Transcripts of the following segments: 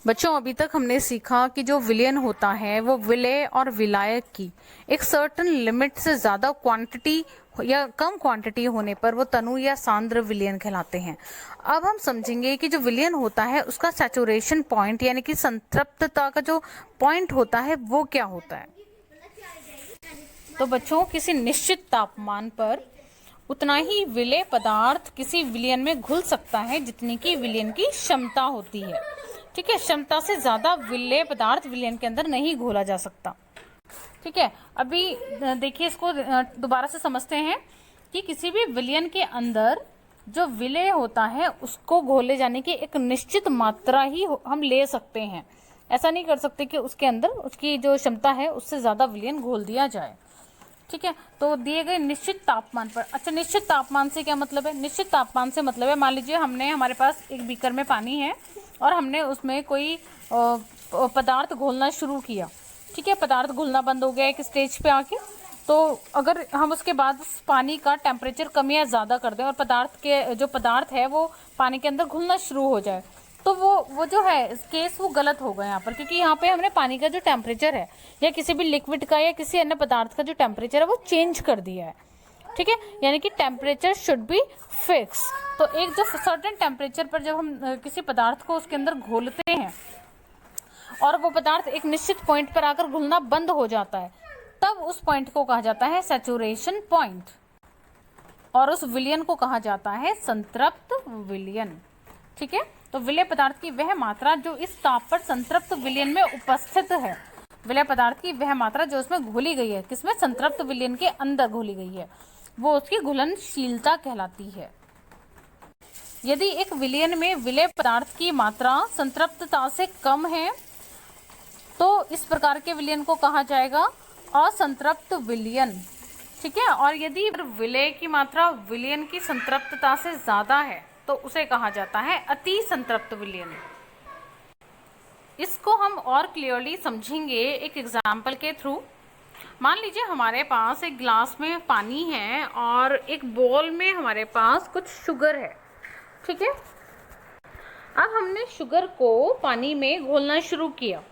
बच्चों, अभी तक हमने सीखा कि जो विलयन होता है वो विलय और विलायक की एक सर्टेन लिमिट से ज़्यादा क्वांटिटी या कम क्वांटिटी होने पर वो तनु या सांद्र विलयन कहलाते हैं। अब हम समझेंगे कि जो विलयन होता है उसका सैचुरेशन पॉइंट यानी कि संतृप्तता का जो पॉइंट होता है वो क्या होता है। तो बच्चों, किसी निश्चित तापमान पर उतना ही विलेय पदार्थ किसी विलयन में घुल सकता है जितनी की विलयन की क्षमता होती है। ठीक है, क्षमता से ज्यादा विलेय पदार्थ विलयन के अंदर नहीं घोला जा सकता। ठीक है, अभी देखिए, इसको दोबारा से समझते हैं कि किसी भी विलयन के अंदर जो विलेय होता है उसको घोले जाने की एक निश्चित मात्रा ही हम ले सकते हैं। ऐसा नहीं कर सकते कि उसके अंदर उसकी जो क्षमता है उससे ज्यादा विलयन घोल दिया जाए। ठीक है, तो दिए गए निश्चित तापमान पर। अच्छा, निश्चित तापमान से क्या मतलब है? निश्चित तापमान से मतलब है, मान लीजिए हमारे पास एक बीकर में पानी है और हमने उसमें कोई पदार्थ घोलना शुरू किया। ठीक है, पदार्थ घुलना बंद हो गया एक स्टेज पे आके, तो अगर हम उसके बाद उस पानी का टेम्परेचर कम या ज़्यादा कर दें और जो पदार्थ है वो पानी के अंदर घुलना शुरू हो जाए, तो वो जो है केस वो गलत होगा यहाँ पर, क्योंकि यहाँ पे हमने पानी का जो टेम्परेचर है या किसी भी लिक्विड का या किसी अन्य पदार्थ का जो टेम्परेचर है वो चेंज कर दिया है। ठीक है, यानी कि टेम्परेचर शुड बी फिक्स। तो एक जो सर्टेन टेम्परेचर पर जब हम किसी पदार्थ को उसके अंदर घोलते हैं और वो पदार्थ एक निश्चित पॉइंट पर आकर घुलना बंद हो जाता है, तब उस पॉइंट को कहा जाता है सैचुरेशन पॉइंट और उस विलयन को कहा जाता है संतृप्त विलयन। ठीक है, तो विलय पदार्थ की वह मात्रा जो इस ताप पर संतृप्त विलयन में उपस्थित है, विलय पदार्थ की वह मात्रा जो उसमें घोली गई है, किसमें? संतृप्त विलयन के अंदर घोली गई है, वो उसकी घुलनशीलता कहलाती है। यदि एक विलयन में विलय पदार्थ की मात्रा संतृप्तता से कम है तो इस प्रकार के विलयन को कहा जाएगा असंतृप्त विलयन। ठीक है, और यदि विलय की मात्रा विलयन की संतृप्तता से ज्यादा है तो उसे कहा जाता है अति संतृप्त विलयन। इसको हम और क्लियरली समझेंगे एक एग्जाम्पल के थ्रू। मान लीजिए हमारे पास एक ग्लास में पानी है और एक बोल में हमारे पास कुछ शुगर है। ठीक है, अब हमने शुगर को पानी में घोलना शुरू किया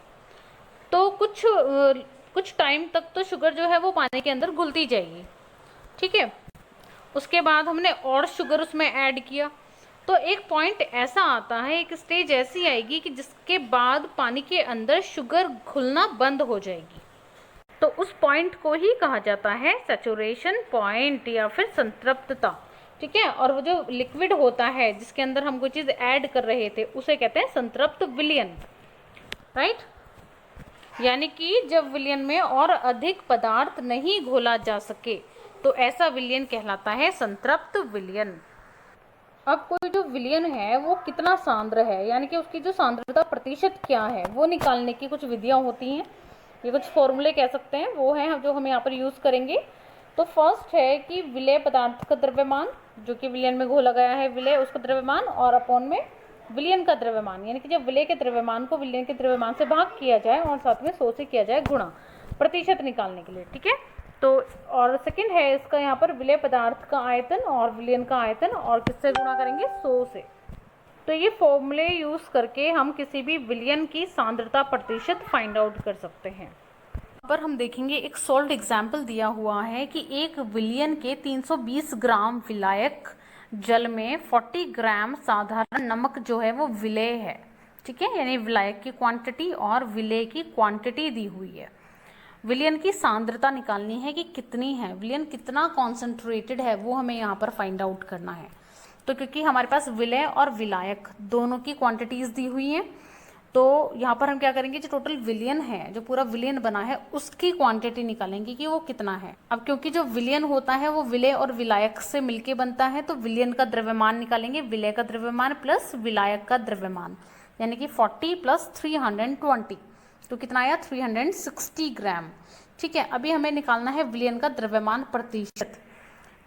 तो कुछ टाइम तक तो शुगर जो है वो पानी के अंदर घुलती जाएगी। ठीक है, उसके बाद हमने और शुगर उसमें ऐड किया तो एक पॉइंट ऐसा आता है, एक स्टेज ऐसी आएगी कि जिसके बाद पानी के अंदर शुगर घुलना बंद हो जाएगी। तो उस पॉइंट को ही कहा जाता है सैचुरेशन पॉइंट या फिर संतृप्तता। ठीक है, और वो जो लिक्विड होता है जिसके अंदर हम कोई चीज ऐड कर रहे थे उसे कहते हैं संतृप्त विलयन। राइट, यानी कि जब विलयन में और अधिक पदार्थ नहीं घोला जा सके तो ऐसा विलयन कहलाता है संतृप्त विलयन। अब कोई जो विलयन है वो कितना सांद्र है, यानी कि उसकी जो सांद्रता प्रतिशत क्या है, वो निकालने की कुछ विधियां होती हैं, ये कुछ फॉर्मूले कह सकते हैं, वो हैं जो हम यहाँ पर यूज करेंगे। तो फर्स्ट है कि विलय पदार्थ का द्रव्यमान, जो कि विलयन में घोला गया है विलय, उसका द्रव्यमान, और अपॉन में विलयन का द्रव्यमान, यानी कि जब विलय के द्रव्यमान को विलयन के द्रव्यमान से भाग किया जाए और साथ में 100 से किया जाए गुणा, प्रतिशत निकालने के लिए। ठीक है, तो और सेकंड है इसका यहाँ पर विलय पदार्थ का आयतन और विलयन का आयतन, और किससे गुणा करेंगे? 100 से। तो ये फॉर्मूले यूज करके हम किसी भी विलयन की सांद्रता प्रतिशत फाइंड आउट कर सकते हैं। यहाँ पर हम देखेंगे एक सॉल्ट एग्जाम्पल दिया हुआ है कि एक विलयन के 320 ग्राम विलायक जल में 40 ग्राम साधारण नमक जो है वो विलेय है। ठीक है, यानी विलायक की क्वांटिटी और विलेय की क्वांटिटी दी हुई है। विलयन की सांद्रता निकालनी है कि कितनी है, विलयन कितना कॉन्सेंट्रेटेड है, वो हमें यहाँ पर फाइंड आउट करना है। तो क्योंकि हमारे पास विलेय और विलायक दोनों की क्वांटिटीज दी हुई हैं, तो यहाँ पर हम क्या करेंगे, जो टोटल विलयन है, जो पूरा विलयन बना है, उसकी क्वांटिटी निकालेंगे कि वो कितना है। अब क्योंकि जो विलयन होता है वो विलय और विलायक से मिलके बनता है, तो विलयन का द्रव्यमान निकालेंगे, विलय का द्रव्यमान प्लस विलायक का द्रव्यमान, यानी कि 40 प्लस 320, तो कितना आया? 360 ग्राम। ठीक है, अभी हमें निकालना है विलयन का द्रव्यमान प्रतिशत।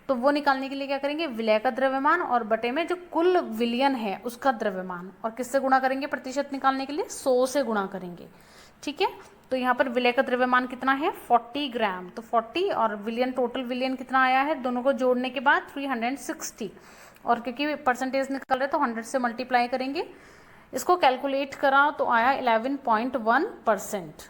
तो वो निकालने के लिए क्या करेंगे? विलय का द्रव्यमान और बटे में जो कुल विलयन है उसका द्रव्यमान, और किससे गुणा करेंगे प्रतिशत निकालने के लिए? 100 से गुणा करेंगे। ठीक है, तो यहाँ पर विलय का द्रव्यमान कितना है? 40 ग्राम। तो 40 और विलयन, टोटल विलयन कितना आया है, दोनों को जोड़ने के बाद 360, और क्योंकि परसेंटेज निकल रहे तो 100 से मल्टीप्लाई करेंगे, इसको कैलकुलेट करा तो आया 11.1%।